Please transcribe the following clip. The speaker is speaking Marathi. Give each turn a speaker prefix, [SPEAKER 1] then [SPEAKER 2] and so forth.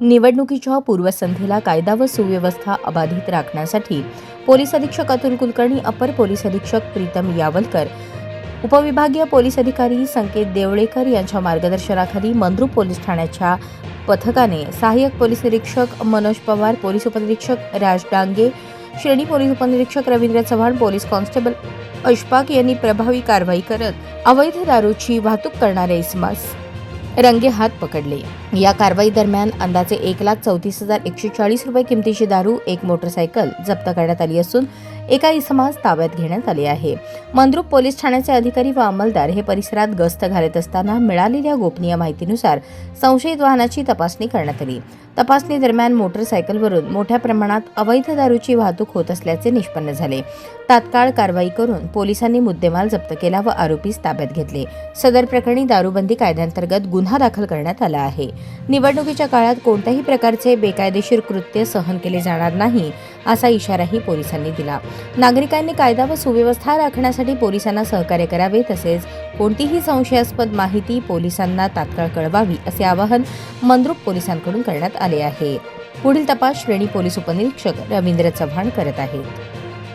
[SPEAKER 1] निवडणुकीच्या पूर्वसंध्येला कायदा व सुव्यवस्था अबाधित राखण्यासाठी पोलीस अधीक्षक अतुल कुलकर्णी, अपर पोलीस अधीक्षक प्रीतम यावलकर, उपविभागीय पोलीस अधिकारी संकेत देवळेकर यांच्या मार्गदर्शनाखाली मंद्रुप पोलीस ठाण्याच्या पथकाने सहाय्यक पोलीस निरीक्षक मनोज पवार, पोलीस उपनिरीक्षक राज डांगे, श्रेणी पोलीस उपनिरीक्षक रवींद्र चव्हाण, पोलीस कॉन्स्टेबल अशफाक यांनी प्रभावी कारवाई करत अवैध दारूची वाहतूक करणारे इसमास रंगे हात पकडले। या कारवाई दरम्यान अंदाजे 1,34,140 रुपये किमतीची दारू, एक मोटरसायकल जप्त करण्यात आली असून एका इसमास ताब्यात घेण्यात आले आहे। मंद्रुप पोलीस ठाण्याचे अधिकारी व अंमलदार हे परिसरात गस्त घालत असताना मिळालेल्या गोपनीय माहितीनुसार संशयित वाहनाची तपासणी करण्यात आली। तपासणी दरम्यान मोटरसायकलवरून मोठ्या प्रमाणात अवैध दारूची वाहतूक होत असल्याचे निष्पन्न झाले। तात्काळ कारवाई करून पोलिसांनी मुद्देमाल जप्त केला व आरोपीस ताब्यात घेतले। सदर प्रकरणी दारूबंदी कायद्याअंतर्गत गुन्हा दाखल करण्यात आला आहे। निवडणुकीच्या काळात कोणत्याही प्रकारचे बेकायदेशीर कृत्य सहन केले जाणार नाही असा इशाराही पोलिसांनी दिला। नागरिकांनी कायदा व सुव्यवस्था राखण्यासाठी पोलिसांना सहकार्य करावे, तसेच कोणतीही संशयास्पद माहिती पोलिसांना तात्काळ कळवावी असे आवाहन मंद्रुप पोलिसांकडून करण्यात आले आहे। पुढील तपास श्रेणी पोलीस उपनिरीक्षक रवींद्र चव्हाण करत आहेत।